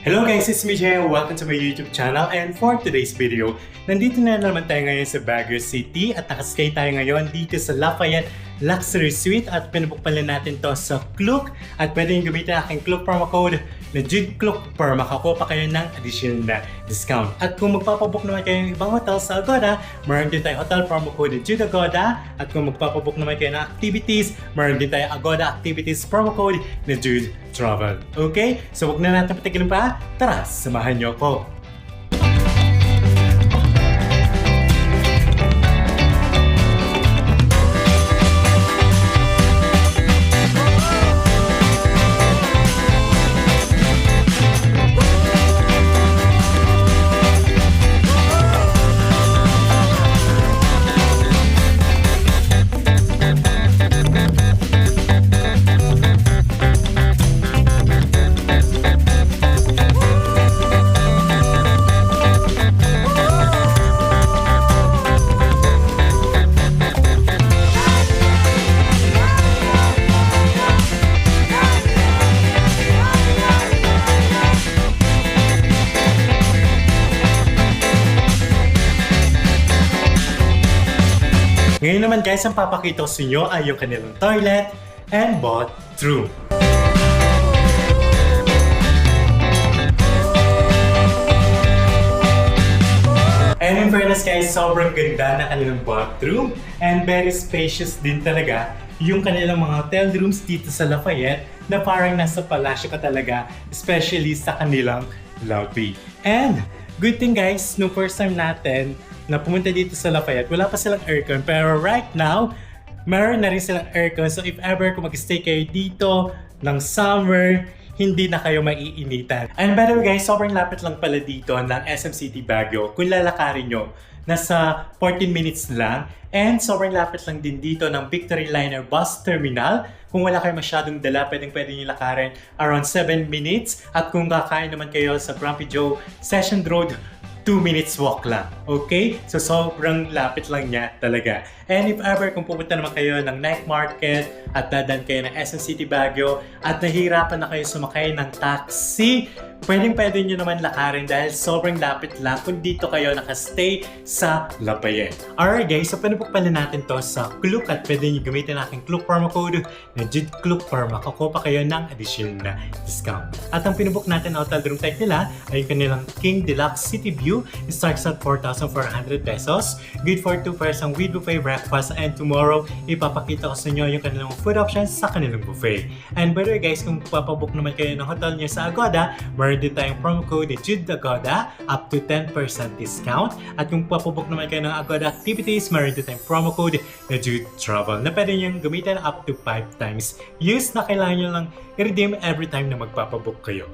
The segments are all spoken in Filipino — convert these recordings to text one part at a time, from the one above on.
Hello guys, it's me Jay. Welcome to my YouTube channel, and for today's video, nandito na naman tayo ngayon sa Baguio City at nakastay tayo ngayon dito sa Lafayette Luxury Suite at pinabukpalan natin to sa Klook at pwede nyo gamitin ang aking Klook promo code na JUDEKLOOK para makakuha pa kayo ng additional na discount. At kung magpapabook naman kayo ng ibang hotel sa Agoda, meron din tayo hotel promo code na JUDEAGODA, at kung magpapabook naman kayo ng activities, meron din tayo Agoda Activities promo code na JUDETRAVEL. Okay? So huwag na natin patigilin pa. Tara, samahan niyo ako. Ngayon naman guys, ang papakita ko sa inyo ay yung kanilang toilet and bathroom. And in fairness guys, sobrang ganda na kanilang bathroom and very spacious din talaga yung kanilang mga hotel rooms dito sa Lafayette na parang nasa palasyo ka talaga, especially sa kanilang lobby. And good thing guys, no first time natin na pumunta dito sa Lafayette, wala pa silang aircon. Pero right now, meron na rin silang aircon. So if ever kung mag-stay kayo dito ng summer, hindi na kayo maiinitan. And by the way guys, sobrang lapit lang pala dito ng SM City Baguio. Kung lalakarin nyo, nasa 14 minutes lang. And sobrang lapit lang din dito ng Victory Liner Bus Terminal. Kung wala kayo masyadong dala, pwede nyo lakarin around 7 minutes. At kung kakain naman kayo sa Grumpy Joe Session Road, 2 minutes walk lang. Okay? So, sobrang lapit lang niya talaga. And if ever, kung pupunta naman kayo ng night market at dadan kayo ng SM City Baguio at nahihirapan na kayo sumakay ng taxi, pwede nyo naman lakarin dahil sobrang lapit lang kung dito kayo nakastay sa Lafayette. Alright guys, so pinabukpalan natin to sa Klook at pwede nyo gamitin ang aking Klook promo code na JUDEKLOOK para makakuha pa kayo ng additional na discount. At ang pinabuk natin na hotel room type nila ay yung kanilang King Deluxe City View. It starts at 4,400 pesos. Good for 2 person with buffet breakfast, and tomorrow ipapakita ko sa inyo yung kanilang food options sa kanilang buffet. And by the way guys, kung papabook naman kayo ng hotel niyo sa Agoda, meron din tayong promo code JUDEAGODA up to 10% discount. At kung papabook naman kayo ng Agoda Activities, meron din tayong promo code na JUDETRAVEL na pwede nyo gamitin up to 5 times use na kailangan nyo lang i-redeem every time na magpapabook kayo.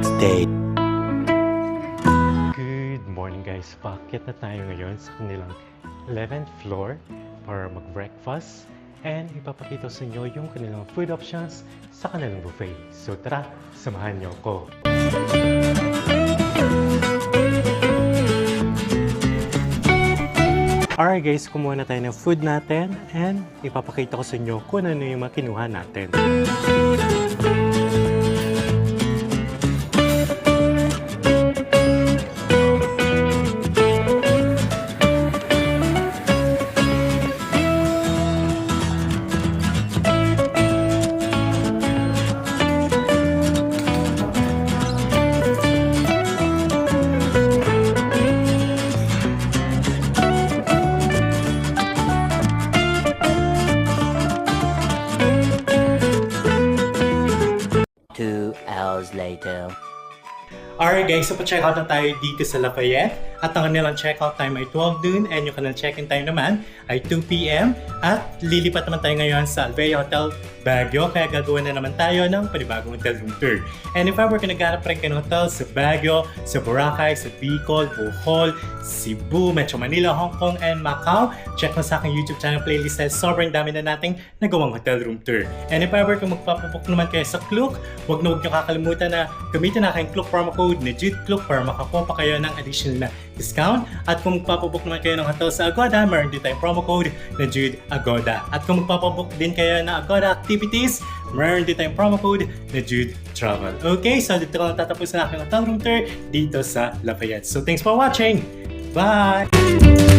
next day. Good morning guys, paakyat na tayo ngayon sa kanilang 11th floor para mag-breakfast and ipapakita sa inyo yung kanilang food options sa kanilang buffet. So tara, samahan niyo ako. Alright guys, kumuha na tayo ng food natin and ipapakita ko sa inyo kung ano yung mga kinuha natin. Later. Alright guys, so pa-check out na tayo dito sa Lafayette at ang kanilang check-out time ay 12 noon and yung kanilang check-in time naman ay 2 p.m. at lilipat naman tayo ngayon sa Alvea Hotel Baguio kaya gagawa na naman tayo ng panibagong hotel room tour. And if ever ka naghanap rin kayo ng hotel sa Baguio, sa Boracay, sa Bicol, Bohol, Cebu, Metro Manila, Hong Kong, and Macau, check mo sa aking YouTube channel playlist dahil sobrang dami na nating nagawang hotel room tour. And if ever kung magpapabook naman kayo sa Klook, huwag nyo kakalimutan na gamitin na aking Klook promo code na JUDECLOOK para makakuha pa kayo ng additional na discount. At kung magpapabook naman kayo ng hotel sa Agoda, meron din tayong promo code na JUDEAGODA. At kung magpapabook din kayo ng Agoda activities, meron din tayong promo code na JUDETRAVEL. Okay, so dito ko lang tatapos na aking hotel room tour dito sa Lafayette. So thanks for watching! Bye!